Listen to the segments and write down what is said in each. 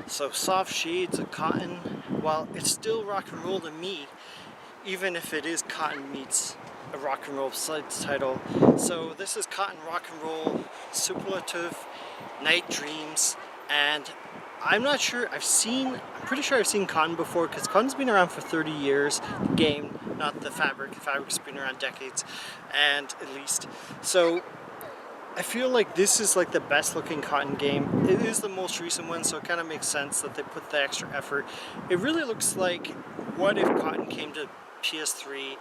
So soft shades of cotton, while it's still rock and roll to me, even if it is cotton meets a rock and roll title. So this is Cotton Rock and Roll Superlative Night Dreams, and I'm not sure, I'm pretty sure I've seen cotton before, because cotton's been around for 30 years, the game, not the fabric. The fabric's been around decades, and at least. So I feel like this is like the best looking cotton game. It is the most recent one, so it kind of makes sense that they put the extra effort. It really looks like what if cotton came to PS3.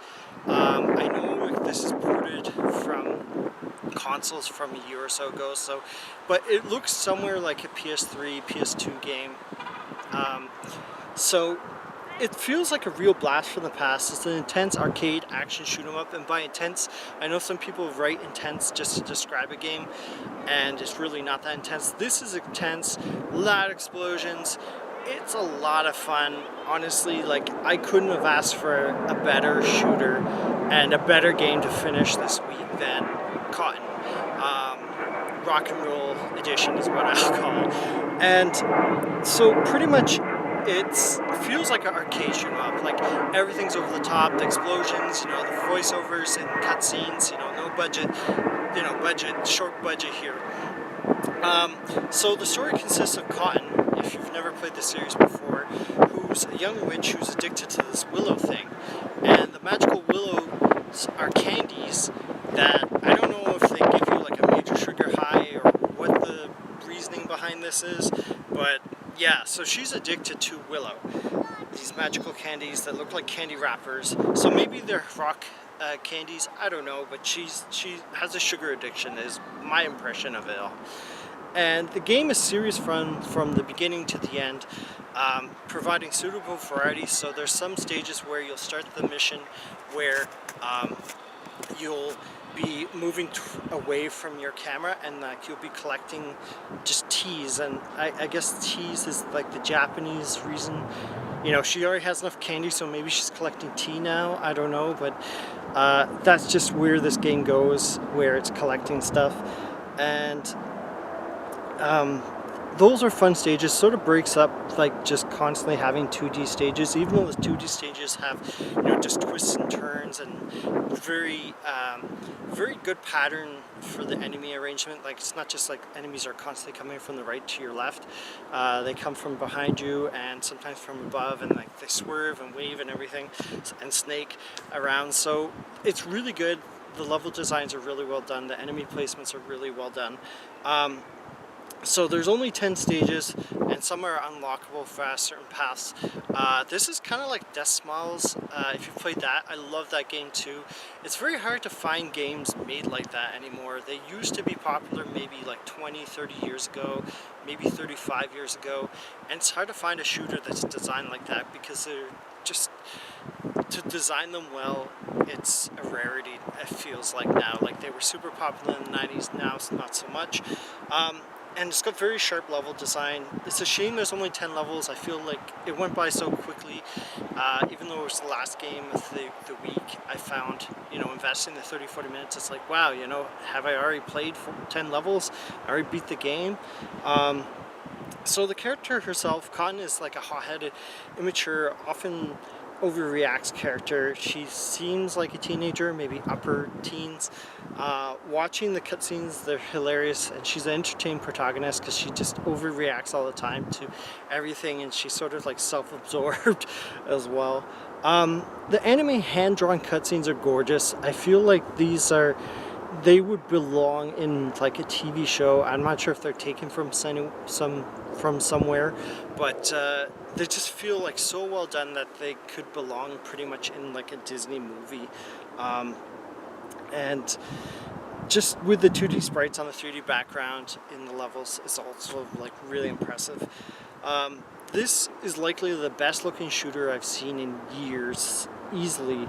I know this is ported from consoles from a year or so ago, but it looks somewhere like a PS3, PS2 game. Um, so it feels like a real blast from the past. It's an intense arcade action shoot 'em up, and by intense, I know some people write intense just to describe a game, and it's really not that intense. This is intense, loud explosions. It's a lot of fun. Honestly, like, I couldn't have asked for a better shooter and a better game to finish this week than Cotton. Rock and Roll Edition is what I'll call it. And so pretty much it feels like an arcade shoot 'em up. Like, everything's over the top, the explosions, the voiceovers and cutscenes, no budget, short budget here. So the story consists of Cotton, if you've never played the series before, who's a young witch who's addicted to this willow thing. And the magical willows are candies that, I don't know if they give you like a major sugar high or what the reasoning behind this is, but yeah, so she's addicted to willow. These magical candies that look like candy wrappers. So maybe they're rock candies, I don't know, but she has a sugar addiction is my impression of it all. And the game is serious fun from the beginning to the end, providing suitable variety. So there's some stages where you'll start the mission where you'll be moving away from your camera, and like you'll be collecting just teas, and I guess teas is like the Japanese reason. She already has enough candy, so maybe she's collecting tea now, I don't know, but that's just where this game goes, where it's collecting stuff. And those are fun stages. Sort of breaks up like just constantly having 2D stages, even though the 2D stages have just twists and turns and very very good pattern for the enemy arrangement. Like, it's not just like enemies are constantly coming from the right to your left. They come from behind you and sometimes from above, and like they swerve and wave and everything and snake around. So it's really good. The level designs are really well done. The enemy placements are really well done. So there's only 10 stages, and some are unlockable for certain paths. This is kind of like Death Smiles. If you've played that, I love that game too. It's very hard to find games made like that anymore. They used to be popular maybe like 20, 30 years ago, maybe 35 years ago, and it's hard to find a shooter that's designed like that, because they're just, to design them well, it's a rarity, it feels like now. Like, they were super popular in the 90s, now it's not so much. And it's got very sharp level design. It's a shame there's only 10 levels. I feel like it went by so quickly. Even though it was the last game of the week, I found, investing the 30-40 minutes, it's like, wow, have I already played 10 levels? I already beat the game. So the character herself, Cotton, is like a hot-headed, immature, often overreacts character. She seems like a teenager, maybe upper teens. Watching the cutscenes, they're hilarious, and she's an entertaining protagonist because she just overreacts all the time to everything, and she's sort of like self-absorbed as well. The anime hand-drawn cutscenes are gorgeous. I feel like they would belong in like a TV show. I'm not sure if they're taken from somewhere, but they just feel like so well done that they could belong pretty much in like a Disney movie. And just with the 2D sprites on the 3D background in the levels is also like really impressive. This is likely the best looking shooter I've seen in years, easily.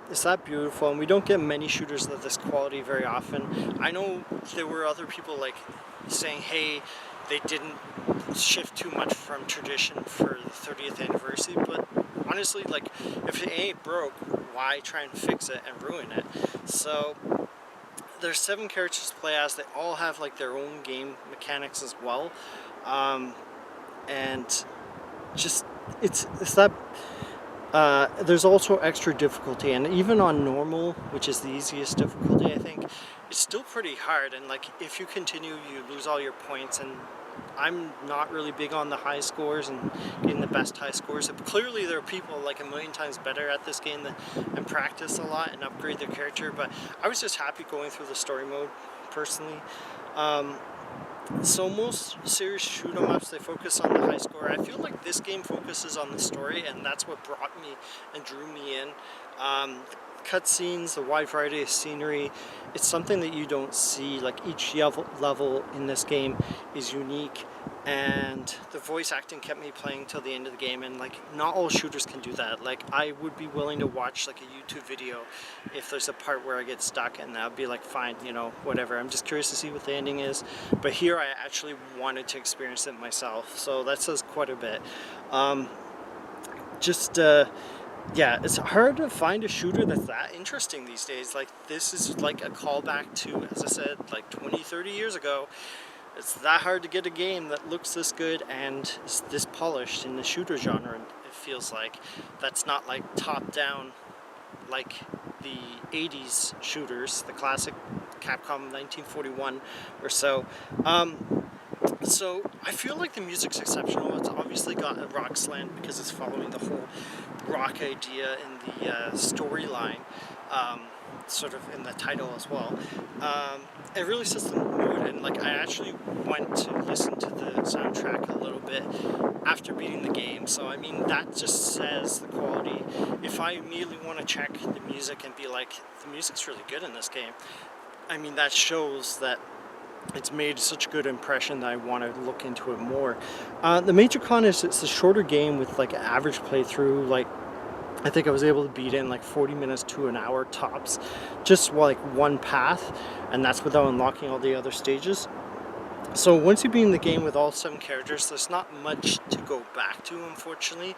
It's that beautiful, and we don't get many shooters of this quality very often. I know there were other people like saying, hey, they didn't shift too much from tradition for the 30th anniversary, but honestly, like, if it ain't broke, why try and fix it and ruin it? So there's 7 characters to play as. They all have like their own game mechanics as well. and just it's that there's also extra difficulty, and even on normal, which is the easiest difficulty, I think, it's still pretty hard. And like if you continue, you lose all your points. And I'm not really big on the high scores and getting the best high scores. Clearly, there are people like a million times better at this game and practice a lot and upgrade their character. But I was just happy going through the story mode personally. So most serious shoot 'em ups, they focus on the high score. I feel like this game focuses on the story, and that's what brought me and drew me in. Cutscenes, the wide variety of scenery, it's something that you don't see. Like each level in this game is unique, and the voice acting kept me playing till the end of the game. And like not all shooters can do that. Like I would be willing to watch like a YouTube video if there's a part where I get stuck, and I'll be like, fine, you know, whatever, I'm just curious to see what the ending is. But here I actually wanted to experience it myself, so that says quite a bit. Yeah, it's hard to find a shooter that's that interesting these days. Like this is like a callback to, as I said, like 20-30 years ago. It's that hard to get a game that looks this good and is this polished in the shooter genre. It feels like that's not like top down like the 80s shooters, the classic Capcom 1941 or so. So I feel like the music's exceptional. It's obviously got a rock slant because it's following the whole rock idea in the storyline, sort of in the title as well. It really sets the mood, and like I actually went to listen to the soundtrack a little bit after beating the game. So I mean that just says the quality. If I immediately want to check the music and be like, the music's really good in this game, I mean that shows that it's made such a good impression that I want to look into it more. The major con is it's a shorter game with like an average playthrough. Like I think I was able to beat it in like 40 minutes to an hour tops, just like one path, and that's without unlocking all the other stages. So once you beat the game with all 7 characters, there's not much to go back to, unfortunately.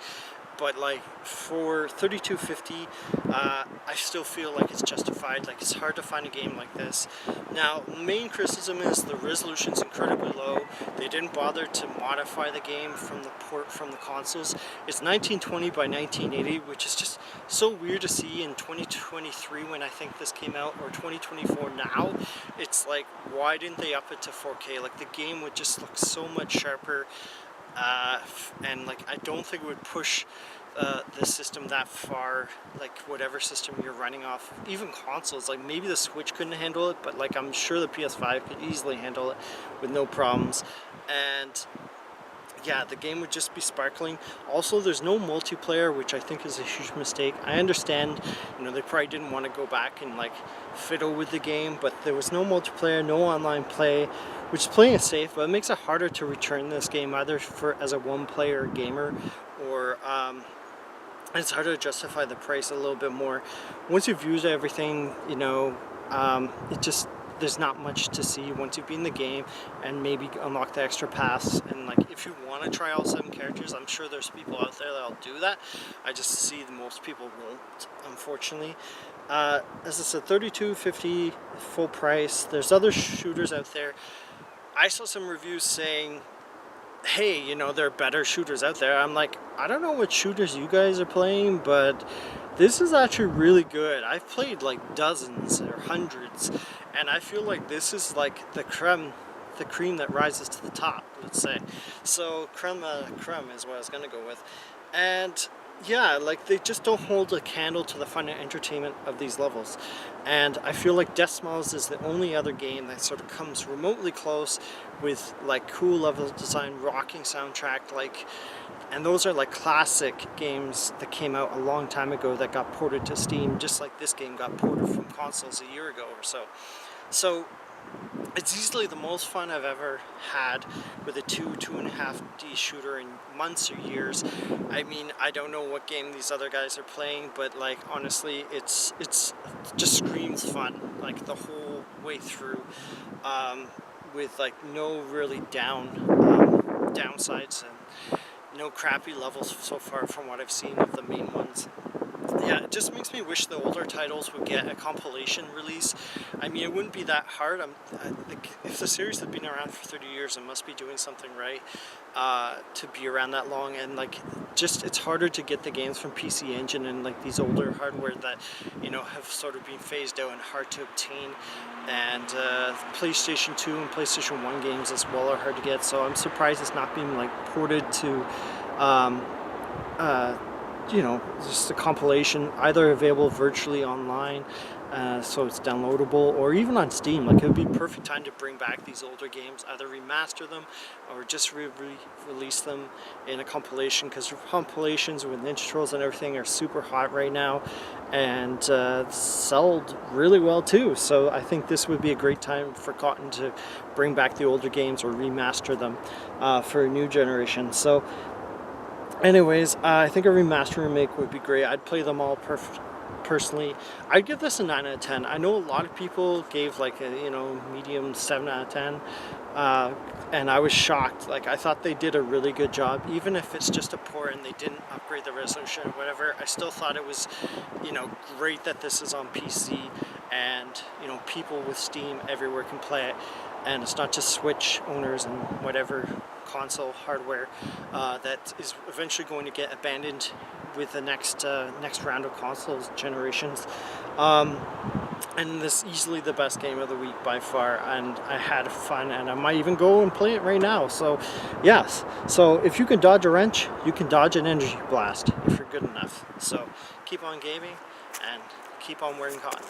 But like for $32.50, I still feel like it's justified. Like it's hard to find a game like this. Now, the main criticism is the resolution's incredibly low. They didn't bother to modify the game from the port from the consoles. It's 1920 by 1980, which is just so weird to see in 2023 when I think this came out, or 2024 now. It's like, why didn't they up it to 4K? Like the game would just look so much sharper. And like I don't think it would push the system that far, like whatever system you're running off, even consoles. Like maybe the Switch couldn't handle it, but like I'm sure the PS5 could easily handle it with no problems. And yeah, the game would just be sparkling. Also, there's no multiplayer, which I think is a huge mistake. I understand, you know, they probably didn't want to go back and like fiddle with the game, but there was no multiplayer, no online play, which is playing it safe, but it makes it harder to return this game either for as a one-player gamer, or it's harder to justify the price a little bit more. Once you've used everything, you know, it just, there's not much to see once you've been in the game, and maybe unlock the extra paths. And like if you want to try all 7 characters, I'm sure there's people out there that'll do that. I just see that most people won't, unfortunately. As I said, $32.50 full price. There's other shooters out there. I saw some reviews saying, hey, you know, there are better shooters out there. I'm like, I don't know what shooters you guys are playing, but this is actually really good. I've played like dozens or hundreds, and I feel like this is like the cream that rises to the top, let's say. So creme is what I was gonna go with. And yeah, like they just don't hold a candle to the fun and entertainment of these levels. And I feel like Death Smiles is the only other game that sort of comes remotely close with like cool level design, rocking soundtrack, like, and those are like classic games that came out a long time ago that got ported to Steam, just like this game got ported from consoles a year ago or so. So it's easily the most fun I've ever had with a 2.5D shooter in months or years. I mean, I don't know what game these other guys are playing, but like honestly, it's just screams fun, like the whole way through, with like no really downsides and no crappy levels so far from what I've seen of the main ones. Yeah, it just makes me wish the older titles would get a compilation release. I mean, it wouldn't be that hard. Like, if the series had been around for 30 years, it must be doing something right to be around that long. And like, just it's harder to get the games from PC Engine and like these older hardware that have sort of been phased out and hard to obtain. And PlayStation 2 and PlayStation 1 games as well are hard to get. So I'm surprised it's not being like ported to. Um, uh, just a compilation, either available virtually online, so it's downloadable, or even on Steam. Like, it would be perfect time to bring back these older games, either remaster them or just release them in a compilation, because compilations with Ninja Turtles and everything are super hot right now, and sold really well too. So I think this would be a great time for Cotton to bring back the older games or remaster them for a new generation. So anyways, I think a remaster remake would be great. I'd play them all personally. I'd give this a 9 out of 10. I know a lot of people gave like a medium 7 out of 10, and I was shocked. Like, I thought they did a really good job, even if it's just a port and they didn't upgrade the resolution or whatever. I still thought it was great that this is on PC, and people with Steam everywhere can play it, and it's not just Switch owners and whatever console hardware that is eventually going to get abandoned with the next round of consoles generations. And this is easily the best game of the week by far, and I had fun, and I might even go and play it right now. So yes, so if you can dodge a wrench, you can dodge an energy blast if you're good enough. So keep on gaming and keep on wearing cotton.